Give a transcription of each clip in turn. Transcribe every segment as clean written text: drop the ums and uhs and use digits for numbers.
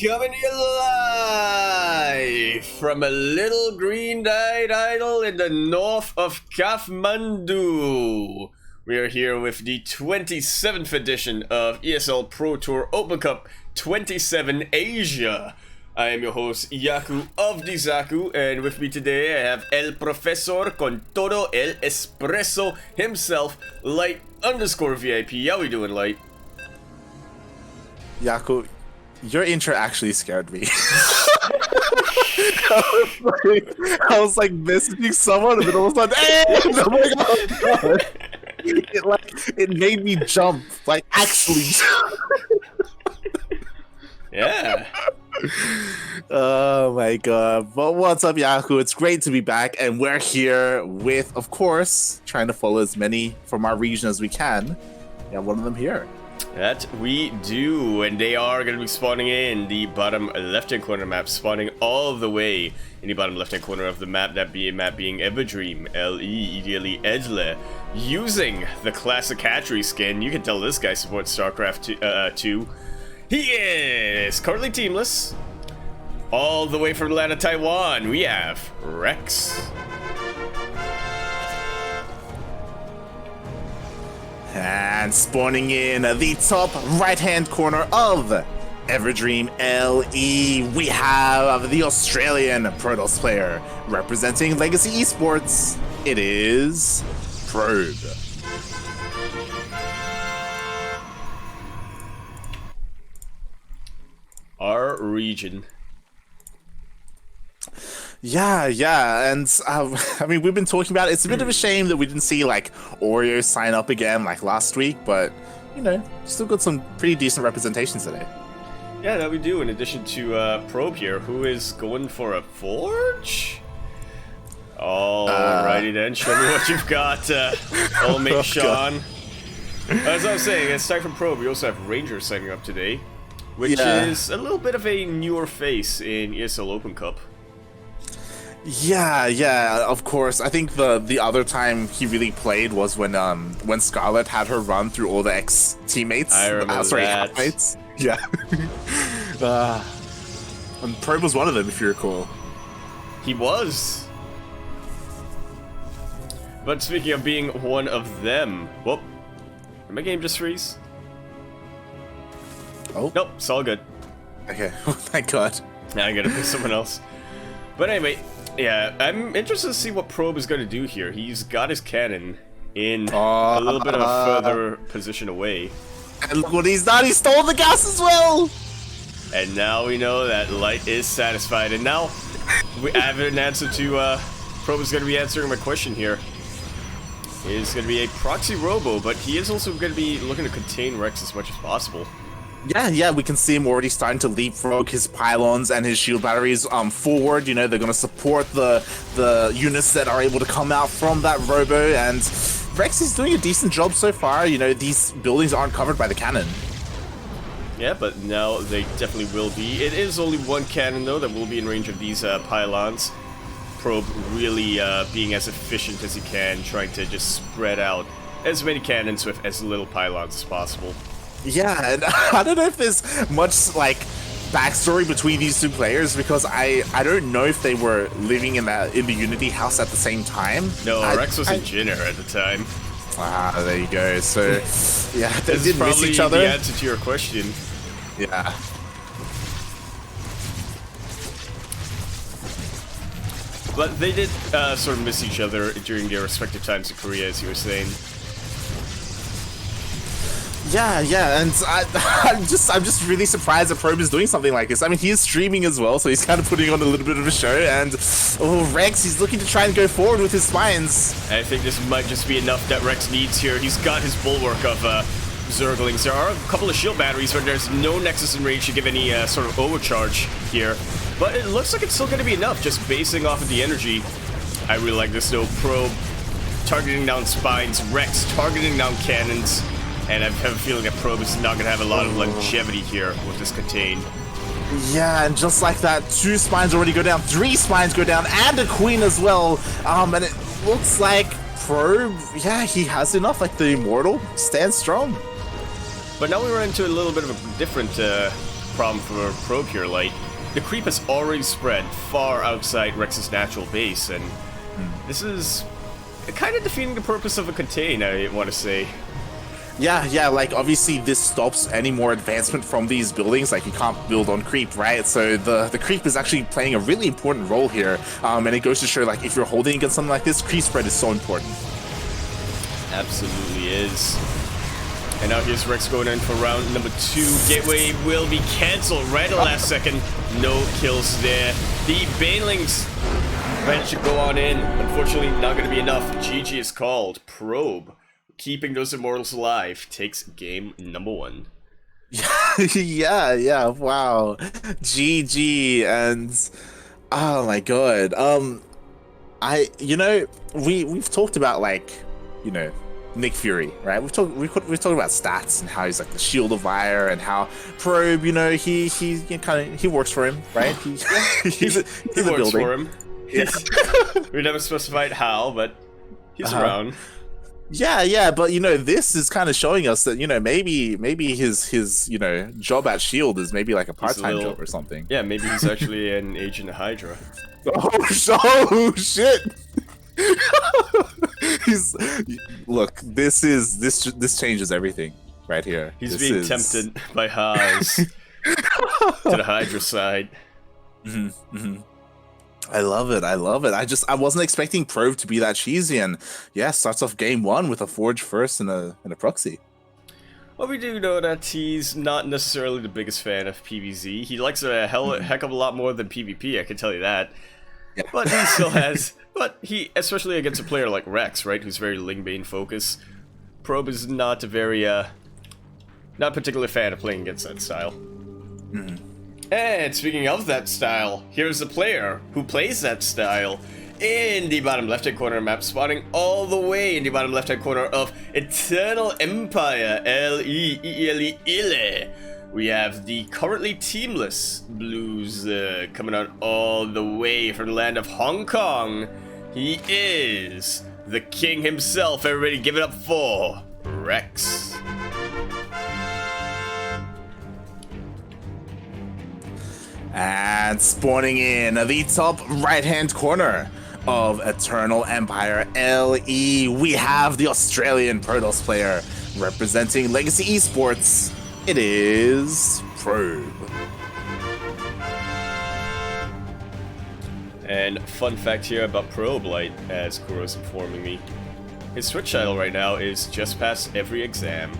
Coming to you live from a little green-eyed idol in the north of Kathmandu. We are here with the 27th edition of ESL Pro Tour Open Cup 27 Asia. I am your host, Yaku of Ducklings, and with me today I have El Profesor con todo el espresso himself, Light_VIP. How we doing, Light? Yaku, your intro actually scared me. I was like messaging someone and then all of a sudden, hey! Oh my god! It made me jump, like actually. Yeah. Oh my god. But what's up, Yaku? It's great to be back, and we're here with, of course, trying to follow as many from our region as we can. Yeah, one of them here. That we do, and they are going to be spawning in the bottom left-hand corner map, spawning all the way in the bottom left-hand corner of the map, that being Everdream, L.E. ideally Edle, using the classic hatchery skin. You can tell this guy supports StarCraft 2. He is currently teamless. All the way from Atlanta, Taiwan, we have Rex. And spawning in the top right-hand corner of Everdream LE, we have the Australian Protoss player representing Legacy Esports. It is Probe. Our region. Yeah, and I mean, we've been talking about it. It's a bit of a shame that we didn't see like Oreo sign up again like last week, but you know, still got some pretty decent representation today. Yeah, that we do, in addition to Probe here, who is going for a Forge? Alrighty then, show me what you've got, old mate Sean. As I was saying, aside from Probe, we also have Ranger signing up today, which is a little bit of a newer face in ESL Open Cup. Yeah, of course. I think the other time he really played was when Scarlet had her run through all the ex-teammates. I remember that. Halfmates. Yeah. And Probe was one of them, if you recall. He was. But speaking of being one of them, whoop. Did my game just freeze? Oh. Nope, it's all good. Okay, thank God. Now I gotta pick someone else. But anyway, yeah, I'm interested to see what Probe is going to do here. He's got his cannon in a little bit of a further position away. And look what he's done, he stole the gas as well! And now we know that Light is satisfied. And now we have an answer to, Probe is going to be answering my question here. It's going to be a proxy robo, but he is also going to be looking to contain Rex as much as possible. Yeah, we can see him already starting to leapfrog his pylons and his shield batteries forward. You know, they're going to support the units that are able to come out from that robo, and Rex is doing a decent job so far. You know, these buildings aren't covered by the cannon. Yeah, but now they definitely will be. It is only one cannon, though, that will be in range of these pylons. Probe really being as efficient as he can, trying to just spread out as many cannons with as little pylons as possible. Yeah, and I don't know if there's much, like, backstory between these two players, because I don't know if they were living in the Unity house at the same time. No, Rex was in Jinner at the time. Ah, there you go. So, yeah, they this did is probably miss each other. The answer to your question. Yeah. But they did sort of miss each other during their respective times in Korea, as you were saying. Yeah, and I'm just really surprised that Probe is doing something like this. I mean, he is streaming as well, so he's kind of putting on a little bit of a show, and Rex, he's looking to try and go forward with his spines. I think this might just be enough that Rex needs here. He's got his bulwark of Zerglings. There are a couple of shield batteries, but there's no Nexus in range to give any sort of overcharge here. But it looks like it's still going to be enough, just basing off of the energy. I really like this, though. Probe targeting down spines, Rex targeting down cannons. And I have a feeling that Probe is not going to have a lot of longevity here with this contain. Yeah, and just like that, 2 spines already go down, 3 spines go down, and a queen as well. And it looks like Probe, yeah, he has enough. Like, the Immortal stands strong. But now we run into a little bit of a different problem for Probe here. Like, the creep has already spread far outside Rex's natural base, and this is kind of defeating the purpose of a contain, I want to say. Yeah, like obviously this stops any more advancement from these buildings. Like you can't build on creep, right? So the creep is actually playing a really important role here, and it goes to show like if you're holding against something like this, creep spread is so important. Absolutely is. And now here's Rex going in for round number 2. Gateway will be cancelled right at the last second. No kills there. The Banelings managed to go on in. Unfortunately, not going to be enough. GG is called. Probe, keeping those Immortals alive, takes game number 1. yeah, wow. GG, and oh my god. We've talked about, like, you know, Nick Fury, right? We've talked about stats and how he's like the shield of fire, and how Probe, you know, he works for him, right? He works for him. Yeah. We never specified how, but he's around. Yeah, but you know, this is kind of showing us that, you know, maybe his you know, job at Shield is maybe like a part-time job or something. Yeah, maybe he's actually an agent of Hydra. Oh shit! This changes everything right here. He's being tempted by Haas to the Hydra side. I love it. I wasn't expecting Probe to be that cheesy, and yeah, starts off game 1 with a Forge first and a proxy. Well, we do know that he's not necessarily the biggest fan of PvZ. He likes it a heck of a lot more than PvP, I can tell you that. Yeah. But he still has... But he, especially against a player like Rex, right, who's very Lingbane focused, Probe is not a very, not particularly fan of playing against that style. And speaking of that style, here's a player who plays that style in the bottom left-hand corner map, spawning all the way in the bottom left-hand corner of Eternal Empire, L-E-E-L-E-Ile. We have the currently teamless Blues coming out all the way from the land of Hong Kong. He is the king himself. Everybody give it up for Rex. And spawning in the top right-hand corner of Eternal Empire LE, we have the Australian Protoss player representing Legacy Esports. It is Probe. And fun fact here about Probe Light, as Kuro's informing me, his Twitch title right now is just past every exam.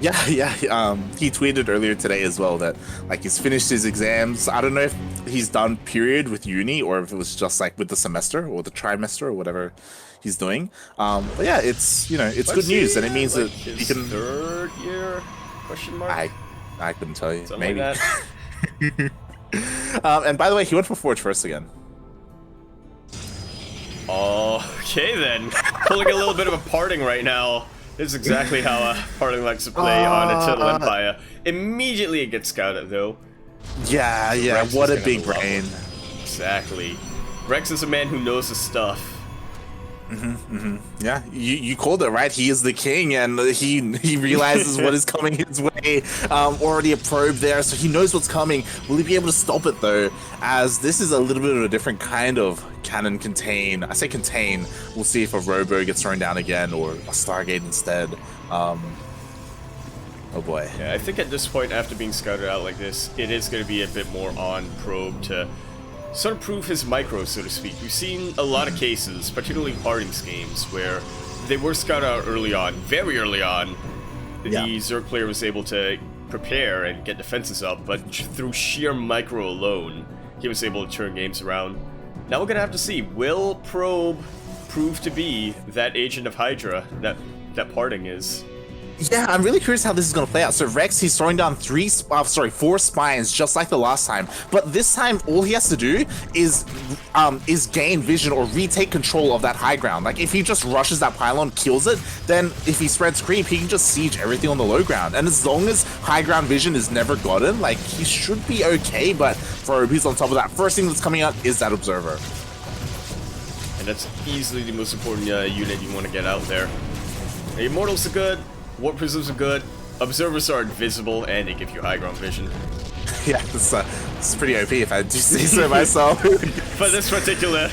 Yeah, he tweeted earlier today as well that, like, he's finished his exams. I don't know if he's done period with uni or if it was just like with the semester or the trimester or whatever he's doing. But yeah, it's, you know, it's good news, and it means like that he can... third year? Question mark? I couldn't tell you. Something maybe. Like that. And by the way, he went for Forge first again. Okay then, pulling a little bit of a parting right now. This is exactly how a parting likes to play on Eternal Empire. Immediately it gets scouted though. Yeah, Rex what a big brain. Exactly. Rex is a man who knows his stuff. Yeah, you called it, right? He is the king, and he realizes what is coming his way. Already a probe there, so he knows what's coming. Will he be able to stop it though? As this is a little bit of a different kind of cannon contain. I say contain. We'll see if a Robo gets thrown down again or a Stargate instead. Oh boy. Yeah, I think at this point, after being scouted out like this, it is going to be a bit more on Probe to sort of prove his micro, so to speak. We've seen a lot of cases, particularly in Parting's games, where they were scouted out early on, very early on. The Zerg player was able to prepare and get defenses up, but through sheer micro alone, he was able to turn games around. Now we're going to have to see, will Probe prove to be that agent of Hydra that Parting is? Yeah, I'm really curious how this is going to play out. So Rex, he's throwing down 4 spines just like the last time. But this time, all he has to do is gain vision or retake control of that high ground. Like, if he just rushes that pylon, kills it, then if he spreads creep, he can just siege everything on the low ground. And as long as high ground vision is never gotten, like, he should be okay. But for he's on top of that. First thing that's coming out is that Observer. And that's easily the most important unit you want to get out there. The Immortals are good. Warp Prisms are good, Observers are invisible, and they give you high ground vision. Yeah, this is pretty OP if I do say so myself. For this particular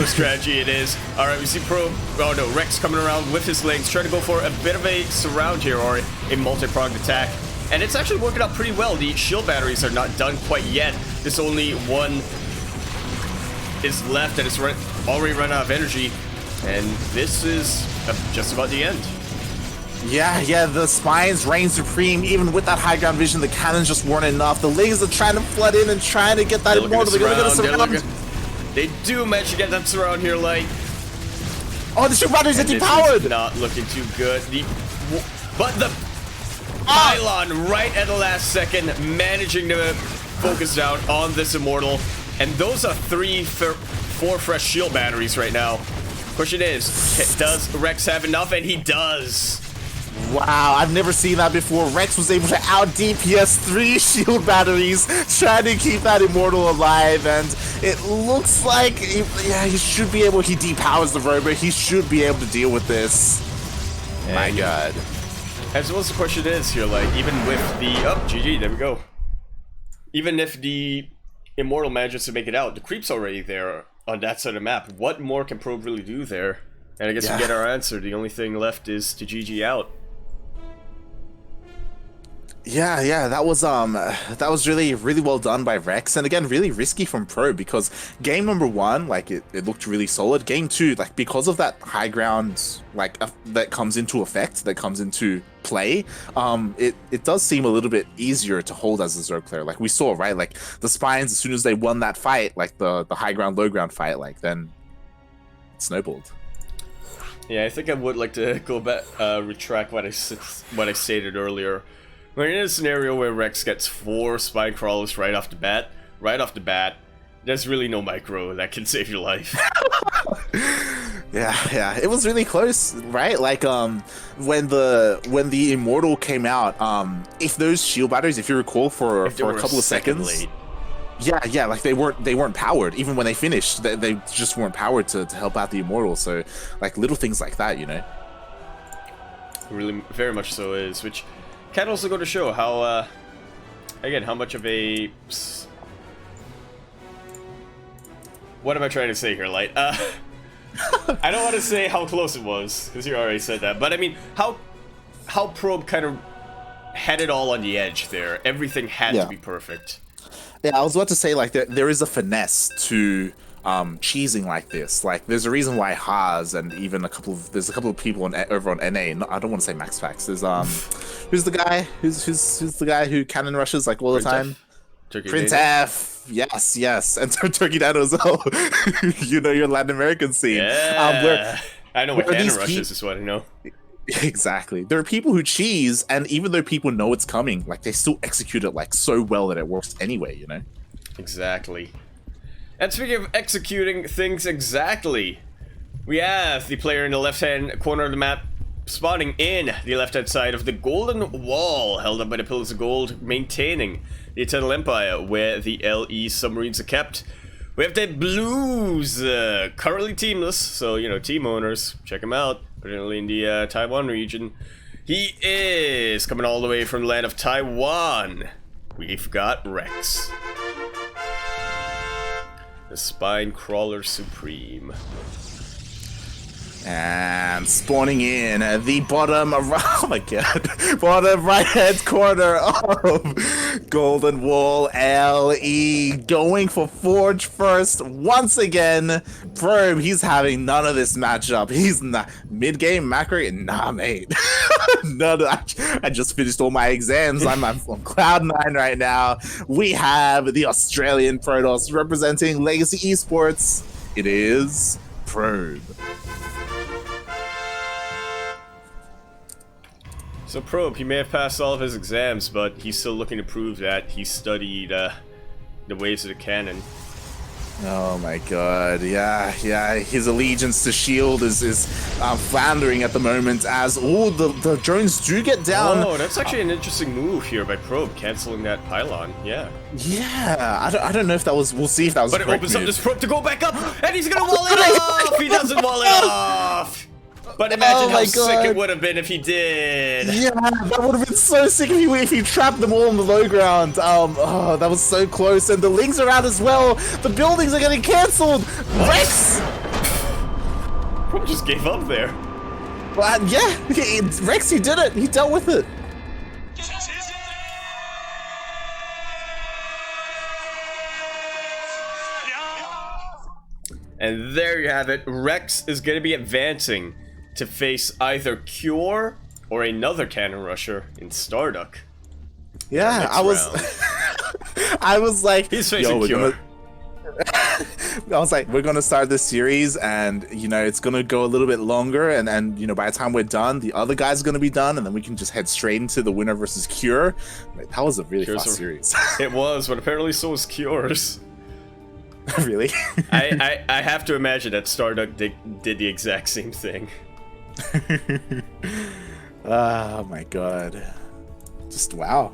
strategy, it is. All right, we see Probe. Oh no, Rex coming around with his legs, trying to go for a bit of a surround here, or a multi-pronged attack. And it's actually working out pretty well. The shield batteries are not done quite yet. There's only one is left, and it's already run out of energy. And this is just about the end. Yeah, the spines reign supreme. Even with that high ground vision, the cannons just weren't enough. The legs are trying to flood in and trying to get that immortal. They're gonna surround. They do manage to get that surround here, like. Oh, the shield batteries are depowered. Not looking too good. But the pylon right at the last second, managing to focus down on this immortal. And those are 4 fresh shield batteries right now. Question is, does Rex have enough? And he does. Wow, I've never seen that before. Rex was able to out DPS 3 shield batteries, trying to keep that immortal alive, and it looks like, he should be able, he depowers the robot, he should be able to deal with this. And my god. As well as the question is here, like, even with the, GG, there we go. Even if the immortal manages to make it out, the creep's already there on that side of the map. What more can Probe really do there? And I guess we get our answer. The only thing left is to GG out. Yeah, that was really well done by Rex, and again, really risky from Probe, because game number 1, like, it looked really solid. Game 2, like, because of that high ground, like, that comes into effect, that comes into play, it does seem a little bit easier to hold as a Zerg player. Like we saw, right? Like the Spines, as soon as they won that fight, like the high ground, low ground fight, like then it snowballed. Yeah, I think I would like to go back, retract what I stated earlier. We're in a scenario where Rex gets 4 spine crawlers right off the bat. There's really no micro that can save your life. Yeah, it was really close, right? Like, when the Immortal came out, if those shield batteries, if you recall, for a couple of seconds, late. Yeah, like they weren't powered. Even when they finished, they just weren't powered to help out the Immortal. So, like, little things like that, you know. Really, very much so is, which can also go to show how, again, how much of a... What am I trying to say here, Light? I don't want to say how close it was, because you already said that, but I mean, how Probe kind of had it all on the edge there. Everything had to be perfect. Yeah, I was about to say, like, there is a finesse to cheesing like this. Like, there's a reason why Haas and even there's a couple of people over on NA. I don't want to say Max Fax. There's who's the guy? Who's the guy who cannon rushes like all the time? Prince F. Yes, and Turkey Dano as well. You know your Latin American scene. Yeah. I know what cannon rushes is what I know. Exactly. There are people who cheese, and even though people know it's coming, like they still execute it like so well that it works anyway. You know. Exactly. And speaking of executing things exactly, we have the player in the left-hand corner of the map spawning in the left-hand side of the golden wall held up by the Pillars of Gold, maintaining the Eternal Empire where the LE submarines are kept. We have the Blues, currently teamless, so, you know, team owners, check him out, particularly in the Taiwan region. He is coming all the way from the land of Taiwan. We've got Rex, the Spine Crawler Supreme. And spawning in the bottom right hand corner of Golden Wall LE, going for Forge first once again. Probe, he's having none of this matchup. He's not mid-game macro. Nah, mate. I just finished all my exams. I'm on cloud 9 right now. We have the Australian Protoss representing Legacy Esports. It is Probe. So Probe, he may have passed all of his exams, but he's still looking to prove that he studied the ways of the cannon. Oh my god, yeah, his allegiance to shield is floundering at the moment as all the drones do get down. Oh, that's actually an interesting move here by Probe, canceling that pylon, yeah. Yeah, I don't know if that was, we'll see if that was. But it opens up this Probe to go back up, and he's gonna wall it off! He doesn't wall it off! But imagine Oh how my sick God. it would have been if he did. Yeah, that would have been so sick if he trapped them all on the low ground. Oh, that was so close, and the Lings are out as well. The buildings are getting cancelled. Rex! Probably just gave up there. Well, yeah, Rex, he did it. He dealt with it. And there you have it. Rex is going to be advancing to face either Cure or another Cannon Rusher in Starduck. Yeah, I was like, he's facing Cure. I was like, we're gonna start this series, and you know, it's gonna go a little bit longer, and you know, by the time we're done, the other guy's gonna be done, and then we can just head straight into the winner versus Cure. Like, that was a really fast series. It was, but apparently so was Cure's. Really? I have to imagine that Starduck did the exact same thing. Oh my God. Just wow.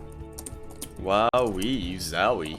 Wowee, zowie.